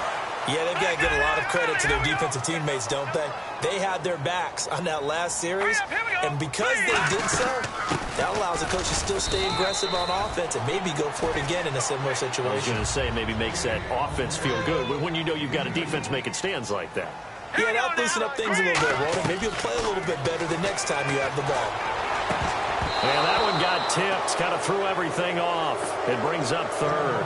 Yeah, they've got to give a lot of credit to their defensive teammates, don't they? They had their backs on that last series, and because they did so, that allows the coach to still stay aggressive on offense and maybe go for it again in a similar situation. I was going to say, maybe makes that offense feel good when you know you've got a defense making stands like that. Yeah, that'll loosen up things a little bit, Ronan. Maybe you'll play a little bit better the next time you have the ball. And that one got tipped, kind of threw everything off. It brings up third.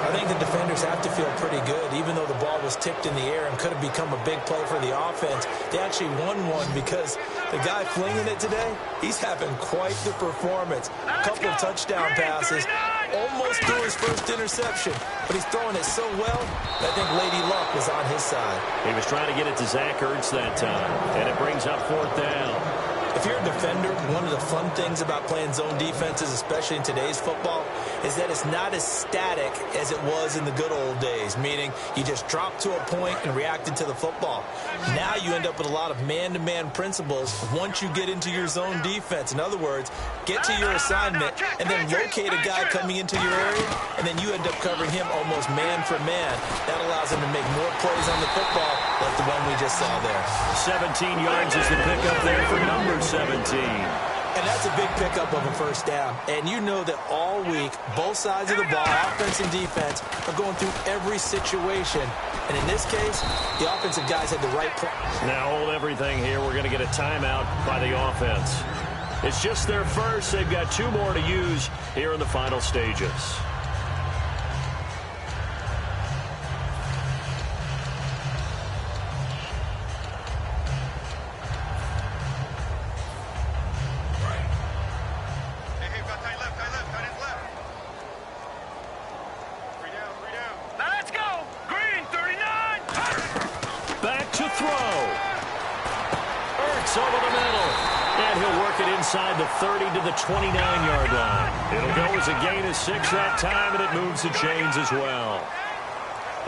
I think the defenders have to feel pretty good, even though the ball was tipped in the air and could have become a big play for the offense. They actually won one because the guy flinging it today, he's having quite the performance. A couple of touchdown passes, almost threw his first interception, but he's throwing it so well, I think Lady Luck was on his side. He was trying to get it to Zach Ertz that time, and it brings up fourth down. If you're a defender, one of the fun things about playing zone defenses, especially in today's football, is that it's not as static as it was in the good old days, meaning you just drop to a point and reacted to the football. Now you end up with a lot of man-to-man principles once you get into your zone defense. In other words, get to your assignment and then locate a guy coming into your area, and then you end up covering him almost man for man. That allows him to make more plays on the football like the one we just saw there. 17 yards is the pickup there for number 17. And that's a big pickup of a first down. And you know that all week, both sides of the ball, offense and defense, are going through every situation. And in this case, the offensive guys had the right play. Now hold everything here. We're going to get a timeout by the offense. It's just their first. They've got two more to use here in the final stages. Inside the 30 to the 29-yard line. It'll go as a gain of 6 that time, and it moves the chains as well.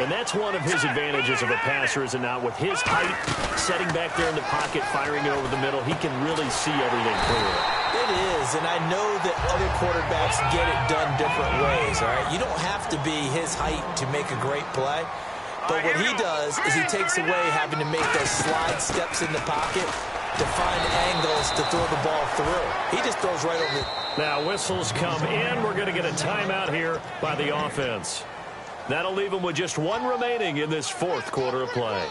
And that's one of his advantages of a passer, is it not? With his height, setting back there in the pocket, firing it over the middle, he can really see everything clear. It is, and I know that other quarterbacks get it done different ways, all right? You don't have to be his height to make a great play. But what he does is he takes away having to make those slide steps in the pocket to find angles to throw the ball through. He just throws right over. Now whistles come in. We're going to get a timeout here by the offense. That'll leave them with just one remaining in this fourth quarter of play.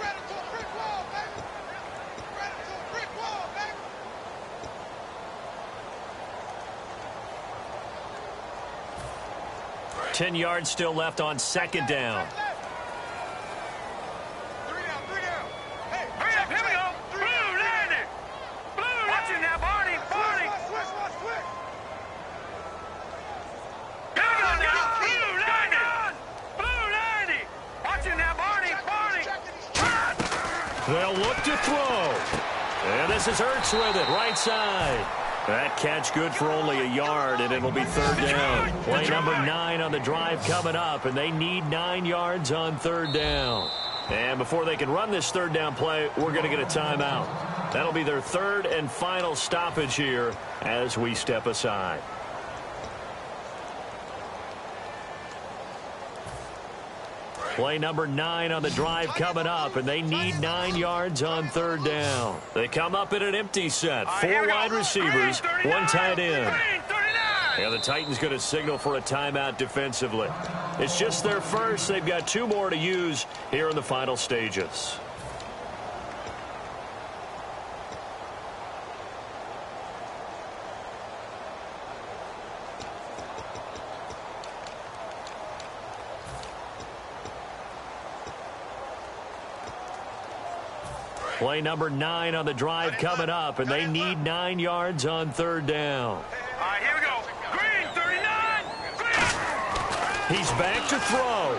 Right. 10 yards still left on second down. They'll look to throw. And this is Ertz with it, right side. That catch good for only a yard, and it'll be third down. Play number 9 on the drive coming up, and they need 9 yards on third down. And before they can run this third down play, we're going to get a timeout. That'll be their third and final stoppage here as we step aside. Play number 9 on the drive coming up, and they need 9 yards on third down. They come up in an empty set. 4 wide receivers, 1 tight end. And the Titans going to signal for a timeout defensively. It's just their first. They've got 2 more to use here in the final stages. Play number 9 on the drive coming up, and they need 9 yards on third down. All right, here we go. Green, 39. Green. He's back to throw.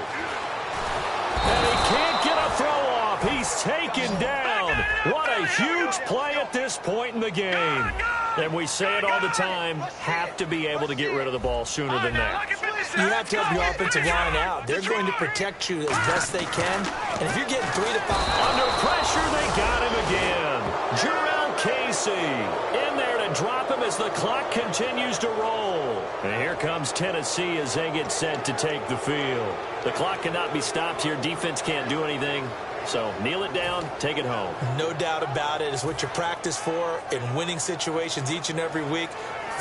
And he can't get a throw off. He's taken down. What a huge play at this point in the game. And we say it all the time, have to be able to get rid of the ball sooner than that. You have to help your offensive line out. They're going to protect you as best they can. And if you're getting 3 to 5... Under pressure, they got him again. Jurrell Casey in there to drop him as the clock continues to roll. And here comes Tennessee as they get set to take the field. The clock cannot be stopped here. Defense can't do anything. So kneel it down, take it home. No doubt about it. It's what you practice for in winning situations each and every week.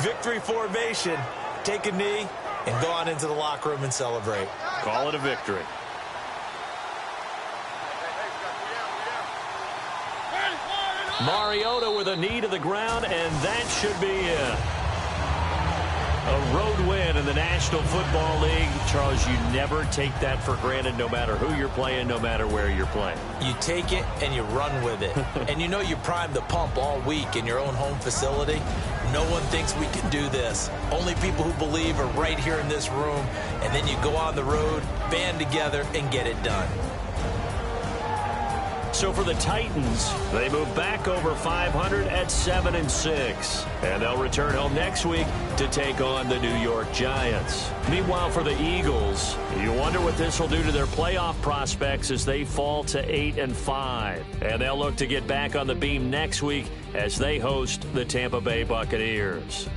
Victory formation. Take a knee and go on into the locker room and celebrate. Call it a victory. Mariota with a knee to the ground, and that should be it. A road win in the National Football League. Charles, you never take that for granted no matter who you're playing, no matter where you're playing. You take it and you run with it. And you know you primed the pump all week in your own home facility. No one thinks we can do this. Only people who believe are right here in this room. And then you go on the road, band together, and get it done. So for the Titans, they move back over 500 at 7-6. And they'll return home next week to take on the New York Giants. Meanwhile, for the Eagles, you wonder what this will do to their playoff prospects as they fall to 8-5. And they'll look to get back on the beam next week as they host the Tampa Bay Buccaneers.